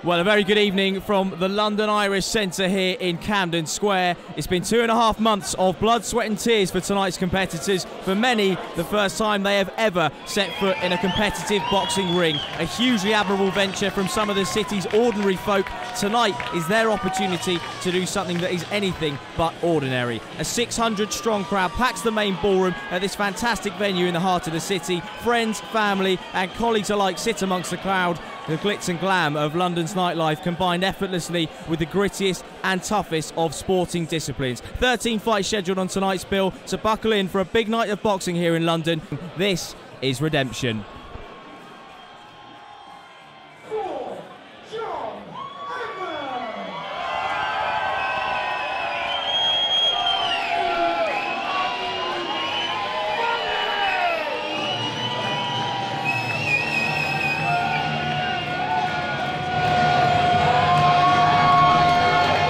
Well, a very good evening from the London Irish Centre here in Camden Square. It's been 2.5 months of blood, sweat and tears for tonight's competitors. For many, the first time they have ever set foot in a competitive boxing ring. A hugely admirable venture from some of the city's ordinary folk. Tonight is their opportunity to do something that is anything but ordinary. A 600-strong crowd packs the main ballroom at this fantastic venue in the heart of the city. Friends, family and colleagues alike sit amongst the crowd. The glitz and glam of London's nightlife combined effortlessly with the grittiest and toughest of sporting disciplines. 13 fights scheduled on tonight's bill, so buckle in for a big night of boxing here in London. This is Redemption.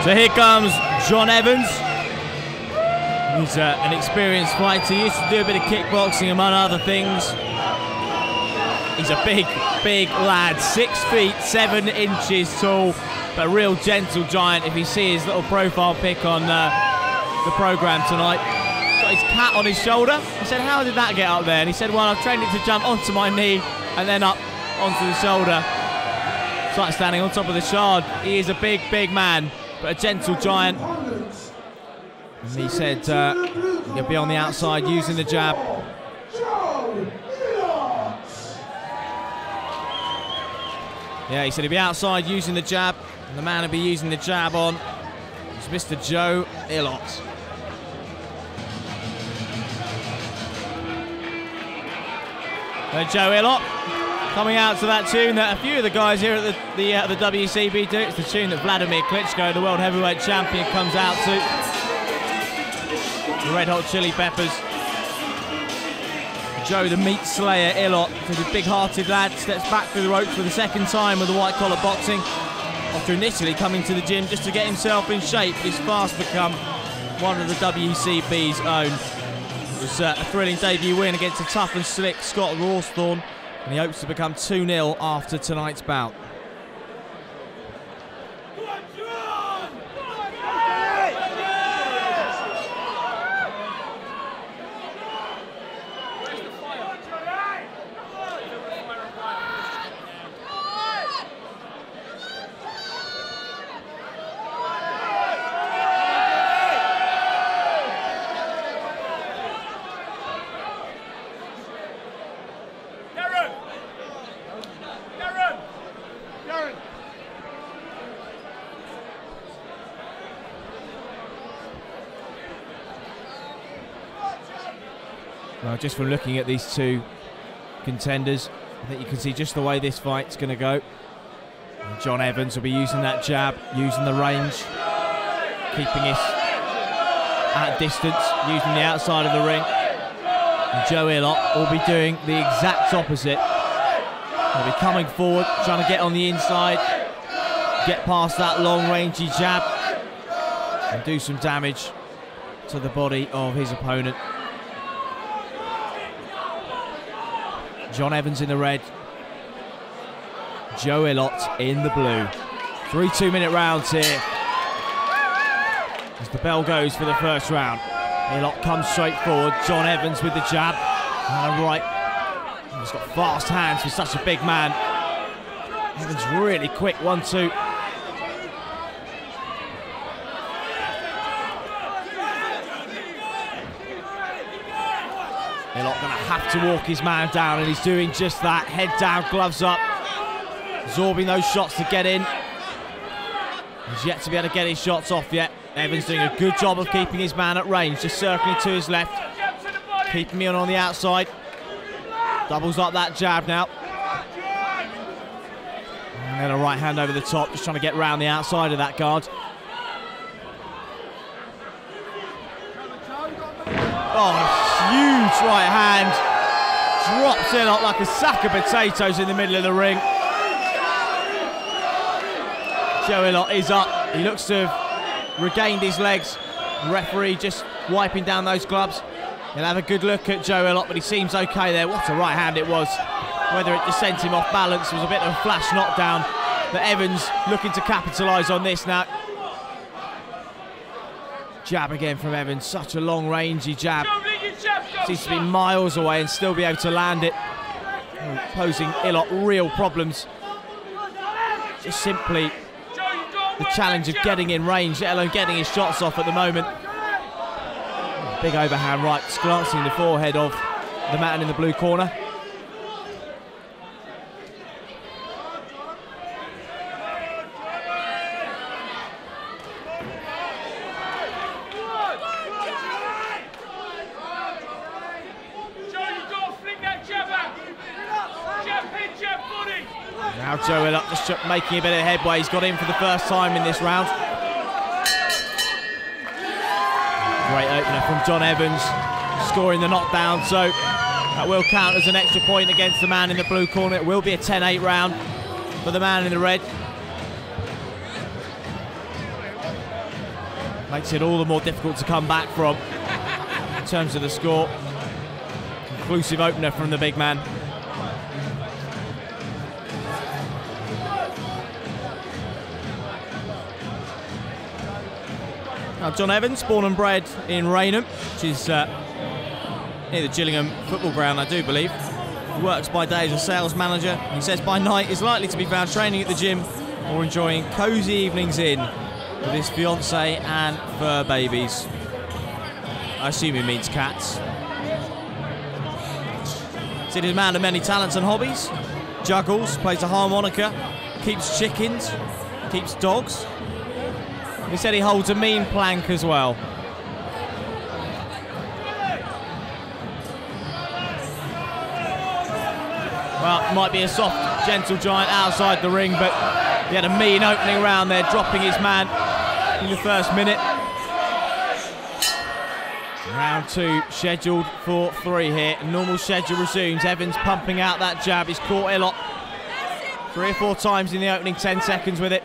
So here comes John Evans. He's an experienced fighter. He used to do a bit of kickboxing among other things. He's a big lad, 6 feet 7 inches tall, but a real gentle giant if you see his little profile pic on the programme tonight. Got his cat on his shoulder. I said, how did that get up there? And he said, well, I've trained it to jump onto my knee and then up onto the shoulder. It's like standing on top of the shard. He is a big man, but a gentle giant. And he said he'll be on the outside using the jab. Yeah, he said he'll be outside using the jab, and the man he'll be using the jab on is Mr. Joe Illot. Joe Illot coming out to that tune that a few of the guys here at the WCB do. It's the tune that Vladimir Klitschko, the world heavyweight champion, comes out to. The Red Hot Chili Peppers. Joe the Meat Slayer Illot, the big-hearted lad, steps back through the ropes for the second time with the white-collar boxing. After initially coming to the gym just to get himself in shape, he's fast become one of the WCB's own. It was a thrilling debut win against a tough and slick Scott Rawsthorne. And he hopes to become 2-0 after tonight's bout. Well, just from looking at these two contenders, I think you can see just the way this fight's going to go. And John Evans will be using that jab, using the range, keeping us at distance, using the outside of the ring. And Joe Illot will be doing the exact opposite. He'll be coming forward, trying to get on the inside, get past that long rangey jab, and do some damage to the body of his opponent. John Evans in the red, Joe Illot in the blue. 3 2-minute rounds here as the bell goes for the first round. Illot comes straight forward, John Evans with the jab and a right. He's got fast hands for such a big man. Evans really quick, 1-2. Illot going to have to walk his man down, and he's doing just that. Head down, gloves up, absorbing those shots to get in. He's yet to be able to get his shots off yet. Evans doing a good job of keeping his man at range, just circling to his left, keeping me on the outside. Doubles up that jab now. And then a right hand over the top, just trying to get round the outside of that guard. Oh, huge right hand, drops Illot like a sack of potatoes in the middle of the ring. Joe Illot is up. He looks to have regained his legs. The referee just wiping down those gloves. He'll have a good look at Joe Illot, but he seems okay there. What a right hand it was. Whether it just sent him off balance, was a bit of a flash knockdown. But Evans looking to capitalise on this now. Jab again from Evans, such a long rangey jab. Seems to be miles away and still be able to land it. Posing Illot real problems. Just simply the challenge of getting in range, let alone getting his shots off at the moment. Big overhand right, glancing the forehead of the man in the blue corner. Now Joe Illot just making a bit of headway. He's got in for the first time in this round. Great opener from John Evans, scoring the knockdown, so that will count as an extra point against the man in the blue corner. It will be a 10-8 round for the man in the red. Makes it all the more difficult to come back from in terms of the score. Conclusive opener from the big man. Now, John Evans, born and bred in Rainham, which is near the Gillingham football ground, I do believe. He works by day as a sales manager. He says by night is likely to be found training at the gym or enjoying cosy evenings in with his fiancée and fur babies. I assume he means cats. He's a man of many talents and hobbies. Juggles, plays the harmonica, keeps chickens, keeps dogs. He said he holds a mean plank as well. Well, it might be a soft, gentle giant outside the ring, but he had a mean opening round there, dropping his man in the first minute. Round 2 scheduled for 3 here. Normal schedule resumes. Evans pumping out that jab. He's caught Illot 3 or 4 times in the opening 10 seconds with it.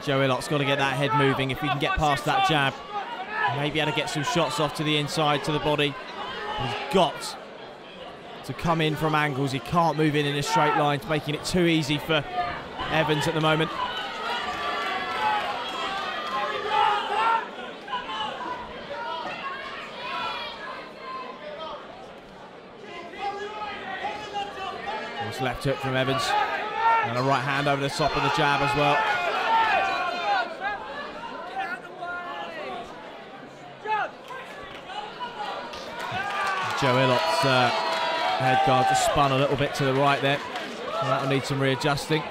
Joe Illot's got to get that head moving if he can get past that jab. Maybe able to get some shots off to the inside, to the body. He's got to come in from angles. He can't move in a straight line, making it too easy for Evans at the moment. Nice left hook from Evans. And a right hand over the top of the jab as well. Joe Illot's head guard just spun a little bit to the right there. So that'll need some readjusting.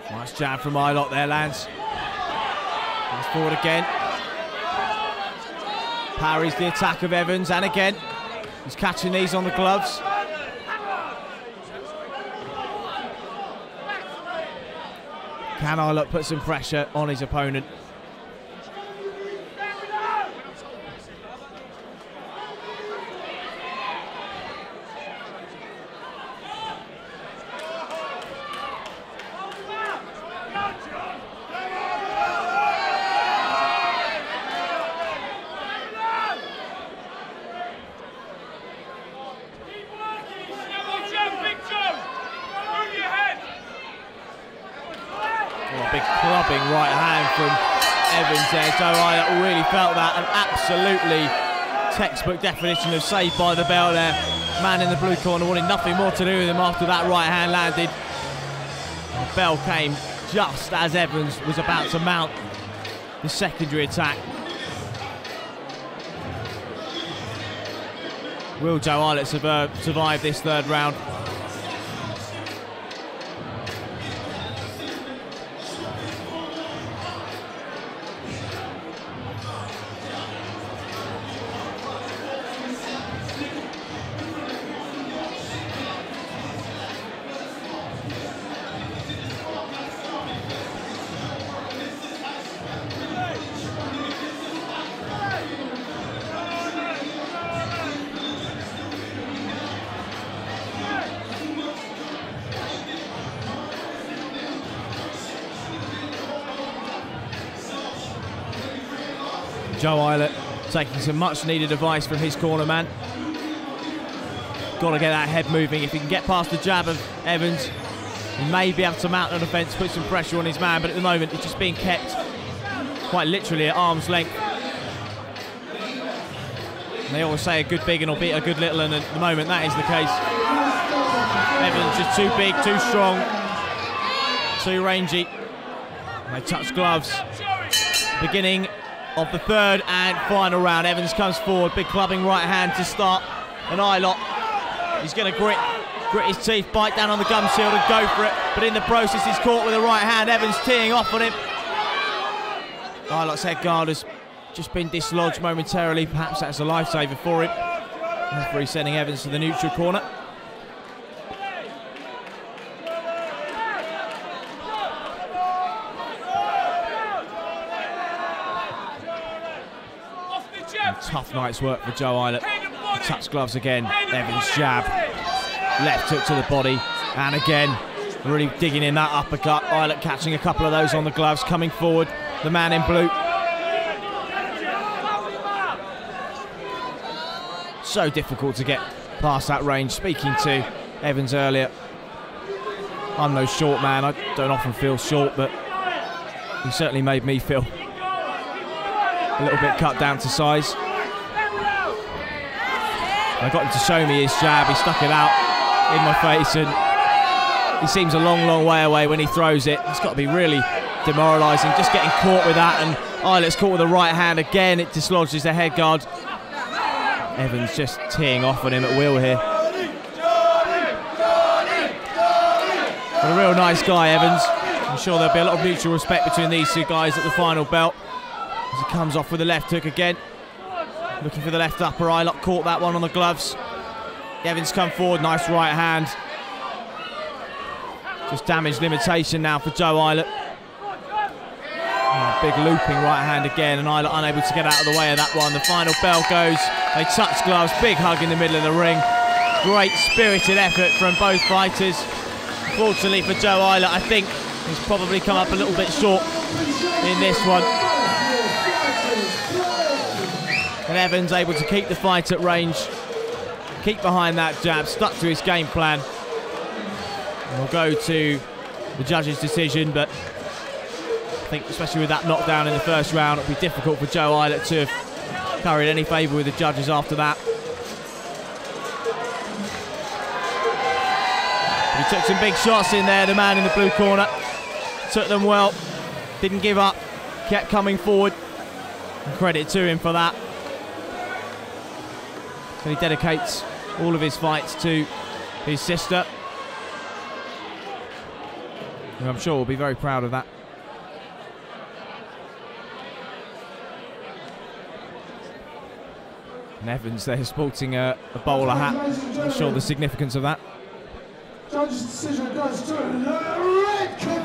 Nice jab from Illot there, lands. Comes forward again. Parries the attack of Evans, and again, he's catching these on the gloves. Can Illot put some pressure on his opponent? Big clubbing right hand from Evans there. So I really felt that, an absolutely textbook definition of saved by the bell there. Man in the blue corner wanted nothing more to do with him after that right hand landed. The bell came just as Evans was about to mount the secondary attack. Will Joe Illot survive this third round? Joe Illot taking some much needed advice from his corner man. Got to get that head moving. If he can get past the jab of Evans, he may be able to mount an offence, put some pressure on his man, but at the moment it's just being kept quite literally at arm's length. And they always say a good big and will beat a good little, and at the moment that is the case. Evans just too big, too strong, too rangy. And they touch gloves. Beginning of the third and final round. Evans comes forward, big clubbing right hand to start. And Illot, he's going to grit his teeth, bite down on the gum shield and go for it. But in the process, he's caught with a right hand. Evans teeing off on him. Illot's head guard has just been dislodged momentarily. Perhaps that's a lifesaver for him. Referee sending Evans to the neutral corner. Tough night's work for Joe Illot. Touch gloves again. Evans jab. Left hook to the body. And again, really digging in that uppercut. Illot catching a couple of those on the gloves. Coming forward, the man in blue. So difficult to get past that range. Speaking to Evans earlier, I'm no short man. I don't often feel short, but he certainly made me feel a little bit cut down to size. I got him to show me his jab. He stuck it out in my face, and he seems a long, long way away when he throws it. It's got to be really demoralising, just getting caught with that. And Illot's caught with the right hand again. It dislodges the head guard. Evans just teeing off on him at will here. But a real nice guy, Evans. I'm sure there'll be a lot of mutual respect between these two guys at the final belt. As he comes off with the left hook again. Looking for the left upper. Illot caught that one on the gloves. Evans come forward, nice right hand. Just damage limitation now for Joe Illot. Oh, big looping right hand again, and Illot unable to get out of the way of that one. The final bell goes. They touch gloves, big hug in the middle of the ring. Great spirited effort from both fighters. Fortunately for Joe Illot, I think he's probably come up a little bit short in this one. And Evans able to keep the fight at range, keep behind that jab, stuck to his game plan. And we'll go to the judges' decision, but I think especially with that knockdown in the first round, it'll be difficult for Joe Illot to have carried any favour with the judges after that. But he took some big shots in there, the man in the blue corner. Took them well, didn't give up, kept coming forward. And credit to him for that. So he dedicates all of his fights to his sister. And I'm sure we'll be very proud of that. And Evans there sporting a bowler hat. I'm not sure the significance of that. Judge's decision goes to the red corner.